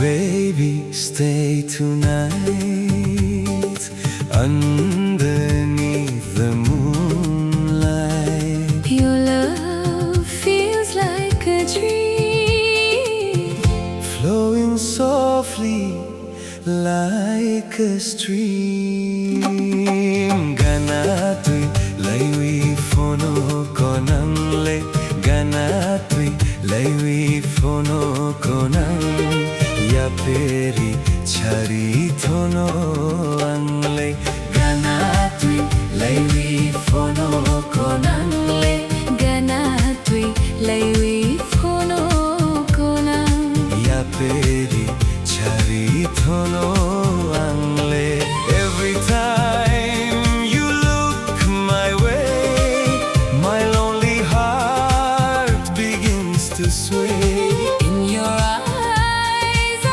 Baby, stay tonight underneath the moonlight. Your love feels like a dream, Flowing softly like a stream. Ganatwi Laywi Ganatwi Laywi Ya peri chari thono angle. Ganatwi Laywi Ganatwi Laywi Ya peri chari thono angle. Every time you look my way, my lonely heart begins to sway. In your eyes I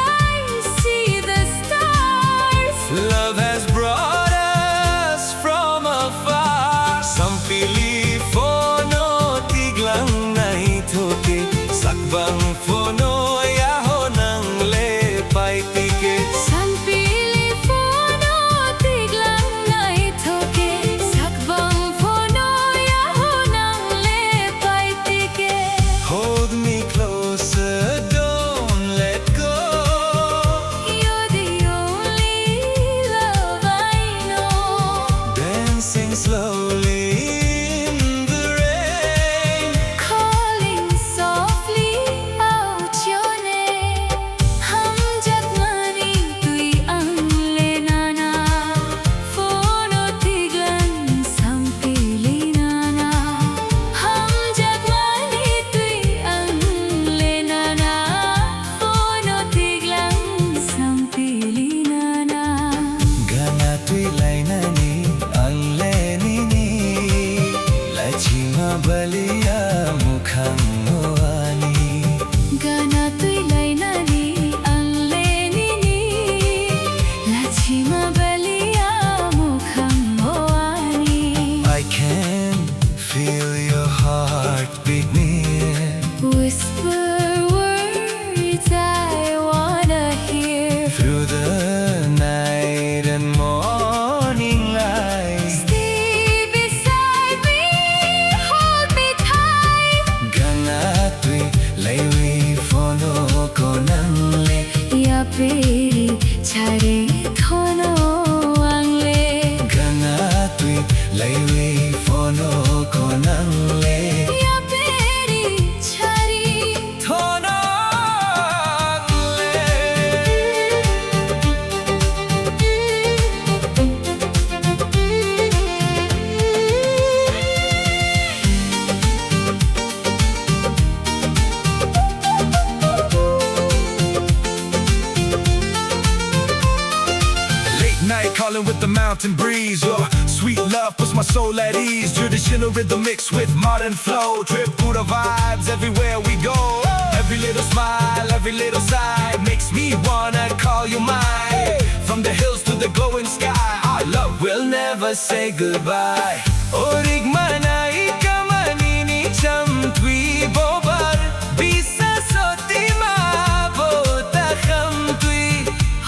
see the stars. Love has brought us from afar. Sampili fono tiglang naitoke, sakbang fono yaho nang lepay tike. Sampili fono tiglang naitoke, sakbang fono yaho nang lepay tike. Hold me closer, don't let go. You're the only love I know. Dancing slowly in the rain, Calling softly out your name. Hum jagmani tui ang lenana, fono tiglan sampili nana. Hum jagmani tui ang lenana, fono tiglan sampili nana. Ganatwi Laynani Anlenini, Lachima Balia Mukhang Moani. Ganatwi Laynani ang lenini, lachima balia mukhang moani. I can feel your heartbeat near. Whisper words I wanna hear. Through the night and morning light. Stay beside me, hold me tight. Ganatwi Laywi Konangle. Ya peri chare thono angle. Ganatwi Laywi Konangle. Ya peri chari Thono angle. Late night calling with the mountain breeze. Your sweet love puts my soul at ease. Traditional rhythm mixed with modern flow. Tripura vibes everywhere we go. Every little smile, every little sigh makes me wanna call you mine. From the hills to the glowing sky, our love will never say goodbye. Orig manai kamanini cham tui bobar, bisa soti ma bota kham tui.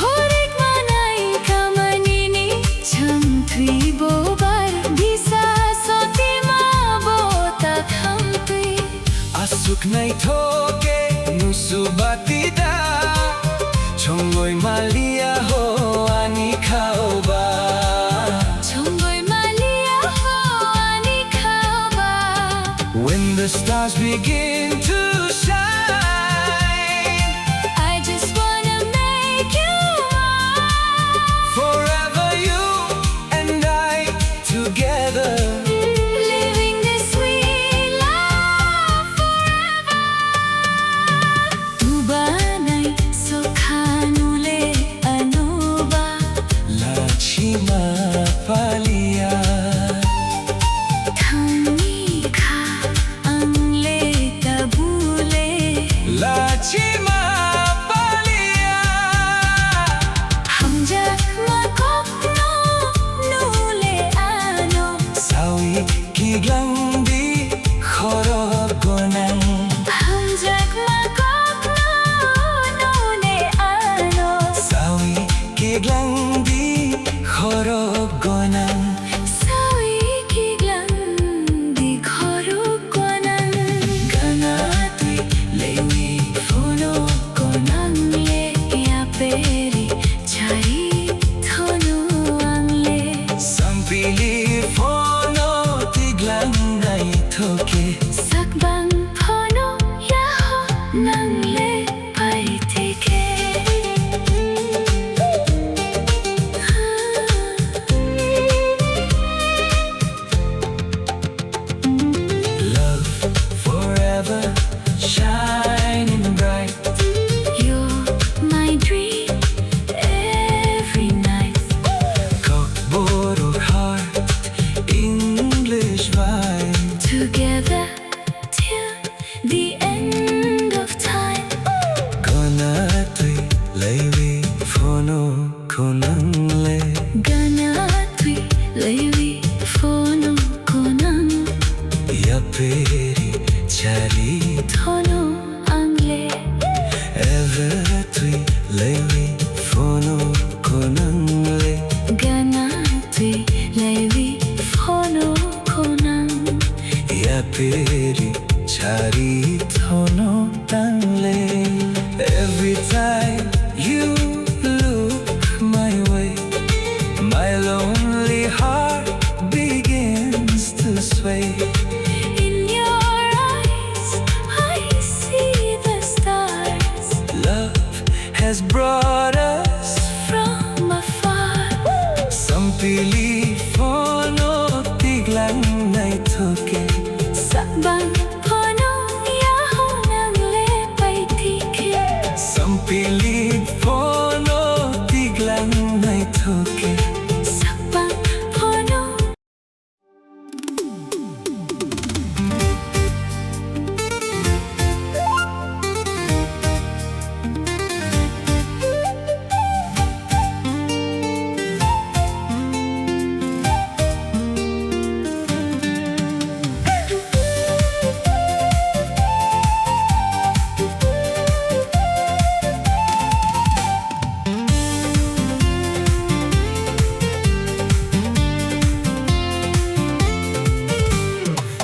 Horik manai kamanini cham tui bobar, bisa soti ma bota kham tui. Asuk nai thoke nusubatida, chongoi malia ho ani khaoba. Chongoi malia ho ani khaba. When the stars begin to shine, I just wanna make you mine. forever you and I together. Living this sweet life forever. Tu banai sokhanule anoba. Lachima palia, Thani kha ang le tabule. lachima palia. Hum jagma kokno nule ano. Sawi kiglang di khorog gonang. Hum jagma kokno nule ano. ng lepay-tike. Love forever shining bright. You're my dream every night. Kokborok heart, English vibe. Together till the end of time. Ganatwi Laywi Ganatwi Laywi Fono Konang. yaperi chari Tono Angle. Evertwi Laywi konangle Ganatwi Laywi Fono Konang. yaperi chari thono tangle. Every time you look my way, my lonely heart begins to sway. In your eyes I see the stars Love has brought us from afar. sampili fono tiglang naitoke. Sabang puno yaho ng lepay-tike. Sampili fono tiglang naitoke. Sabang puno.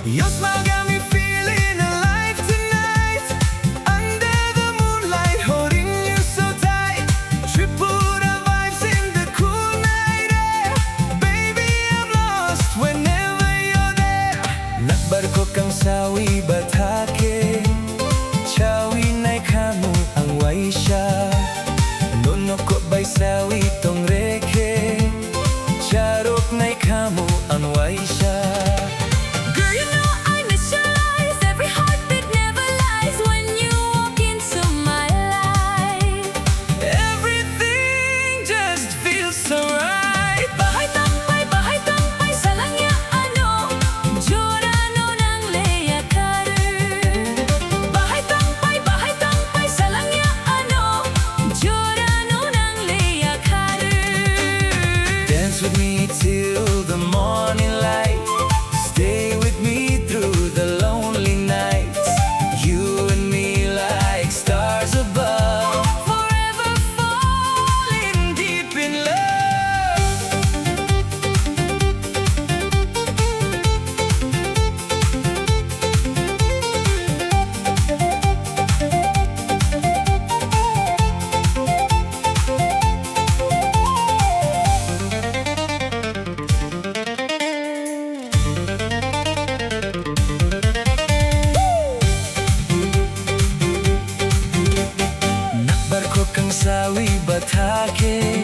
Your smile got me feeling alive tonight. Under the moonlight, holding you so tight. Tripura vibes in the cool night air. Baby, I'm lost whenever you're there. Nakbarko kang sawi batake. Chawi nai kamu ang waisha. Nono ko bay sawi tong reke. Charok nai kamu ang waisha. Girl, you know I miss your eyes. Every heartbeat never lies when you walk into my life. Everything just feels so right. Bahay tampay sa langya ano. Jorano ng layakaru. Bahay tampay sa langya ano. Jorano ng layakaru. Dance with me till the morning light. Stay with me through the lonely nights. You and me like stars above. Forever Falling deep in love. Nakbarko kang sawi batake.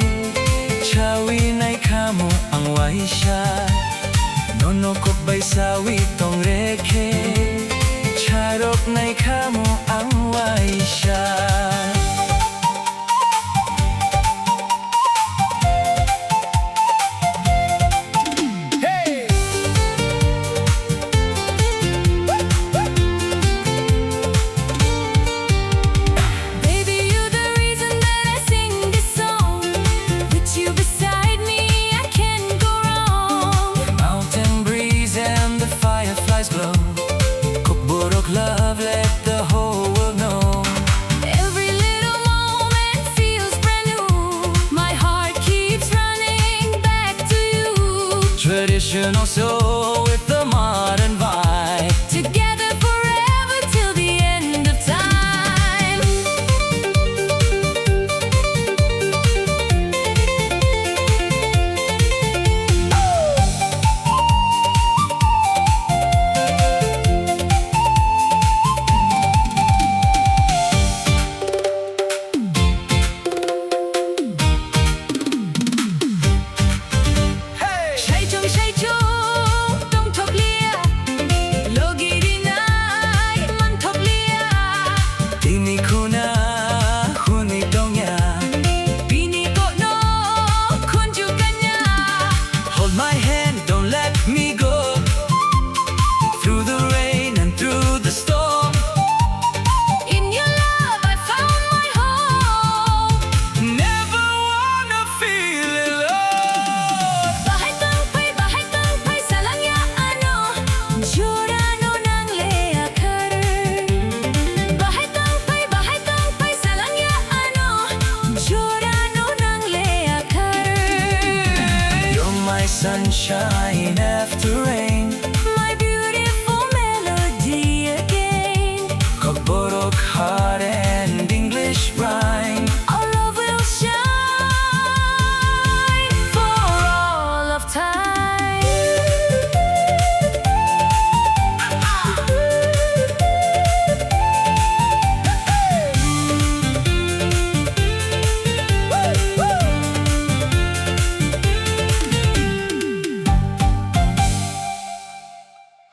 Chawi nai kamu ang waisha. Nono ko bay sawi tong reke. Charok nai kamu ang waisha. Hey! Baby, you're the reason that I sing this song. With you beside me, I can't go wrong. Mountain breeze and the fireflies glow. Kokborok love, let the whole world sunshine after rain.